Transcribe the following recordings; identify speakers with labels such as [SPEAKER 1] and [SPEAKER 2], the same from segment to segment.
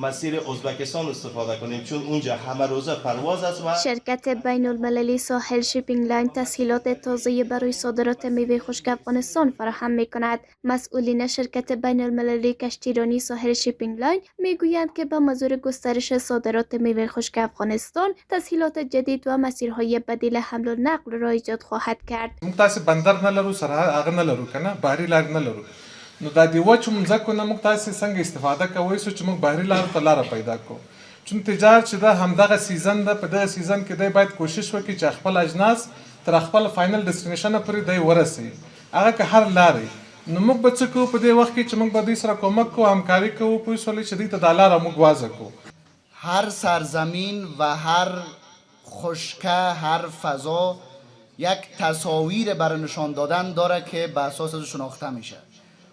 [SPEAKER 1] مسیر ازبکستان استفاده کنیم، چون اونجا همه روزه پرواز است. و
[SPEAKER 2] شرکت بین المللی ساحل شیپینگ لاین تسهیلات تازه برای صادرات میوه خشک افغانستان فراهم می کند. مسئولین شرکت بین المللی کشتیرانی ساحل شیپینگ لاین می گویند که به منظور گسترش صادرات میوه خشک افغانستان تسهیلات جدید و مسیرهای بدیل حمل و نقل را ایجاد خواهد کرد.
[SPEAKER 3] مقتاس بندر نه لرو سره هغه نه لرو کنه بحری لار نه لرو. نو د دې وچو مځکو نه موږ تاسې څنګه استفاده کوئ چې موږ بحري لارو ته لاره پیدا کړو. چون تجارت چې دا همدغه سیزن ده، په دغه سیزن کې دی باید کوشش وکړي چې خپل اجناس تر خپل فاینل ډیسټینیشن پورې دی ورسوي. هغه که هر لارې نو موږ به څه کوو په دې وخت کې چې موږ به دوی سره کومک کوو، همکاري کوو، پوه شولې چې دوی ته دا لاره موږ واضح کوو.
[SPEAKER 4] هر سرزمین و هر خشکه، هر فضا یک تصاویر برای نشان دادن داره که به اساس از شناخته میشه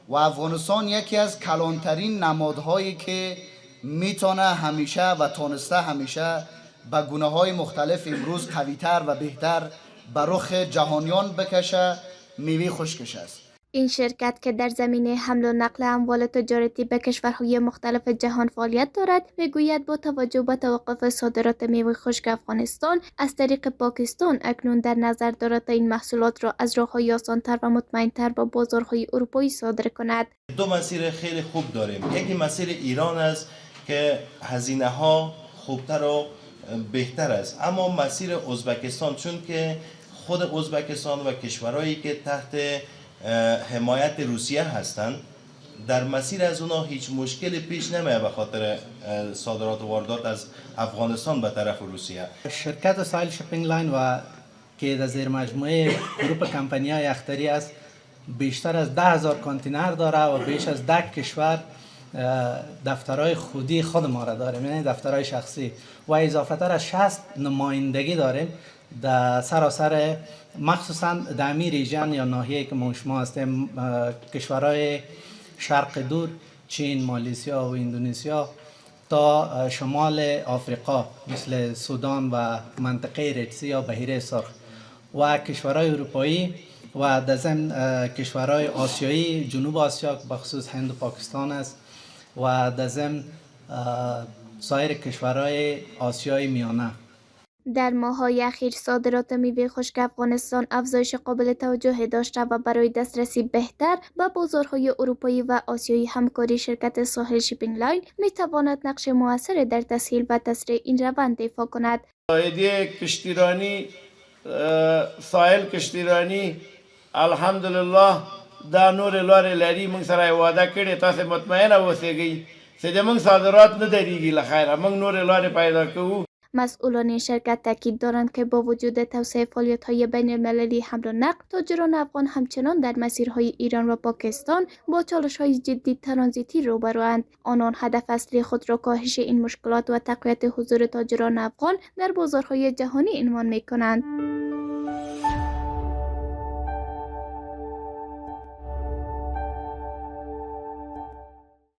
[SPEAKER 4] و افغانستان یکی از کلانترین نمادهایی که میتونه همیشه و تانسته همیشه به گونه های مختلف امروز قویتر و بهتر به رخ جهانیان بکشه میوه خشکش است.
[SPEAKER 2] این شرکت که در زمینه حمل و نقل اموال تجارتی به کشورهای مختلف جهان فعالیت دارد میگوید با توجه به توقف صادرات میوه خشک افغانستان از طریق پاکستان اکنون در نظر دارد این محصولات را از راه‌های آسان‌تر و مطمئن‌تر با بازارهای اروپایی صادر کند.
[SPEAKER 1] دو مسیر خیلی خوب داریم. یکی مسیر ایران است که هزینه ها خوبتر و بهتر است، اما مسیر ازبکستان، چون که خود ازبکستان و کشورهایی که تحت حمایت روسیه هستند، در مسیر از اونا هیچ مشکلی پیش نمیاد به خاطر صادرات و واردات از افغانستان به طرف روسیه.
[SPEAKER 5] شرکت ساحل شیپینگ لاین و که در زیر مجموعه گروپ کمپانی‌های اختری است، بیشتر از 10,000 کانتینر داره و بیش از 10 کشور دفترهای خودی خود ما را داریم، یعنی دفترهای شخصی، و اضافه تر از 60 نمایندگی داریم در سراسر، مخصوصا در امی ریژن یا ناحیه که ما شما هستیم، کشورهای شرق دور، چین، مالیزیا و اندونزیا تا شمال آفریقا مثل سودان و منطقه ردسی یا بحیره سرخ و کشورهای اروپایی و در ضمن کشورهای آسیایی، جنوب آسیا که بخصوص هند و پاکستان است و در ضمن سایر کشورهای آسیای میانه.
[SPEAKER 2] در ماه‌های اخیر صادرات میوه خشک افغانستان افزایش قابل توجهی داشته و برای دسترسی بهتر به بازارهای اروپایی و آسیایی همکاری شرکت ساحل شیپینگ لاین می‌تواند نقش مؤثری در تسهیل و تسریع این روند ایفا کند.
[SPEAKER 6] ایده کشتیرانی، ساحل کشتیرانی، الحمدلله دا نور لارې لري. موږ سره وعده کړې، تاسو مطمئنه اوسئ چې زموږ صادرات نه دریږي. له خیره موږ نور لارې پیدا کوو.
[SPEAKER 2] مسئولان این شرکت تاکید دارند که با وجود توسعه فعالیت‌های بین‌المللی حمل و نقل، تاجران افغان همچنان در مسیرهای ایران و پاکستان با چالش‌های جدی ترانزیتی روبروند. آنان هدف اصلی خود را کاهش این مشکلات و تقویت حضور تاجران افغان در بازارهای جهانی عنوان می‌کنند.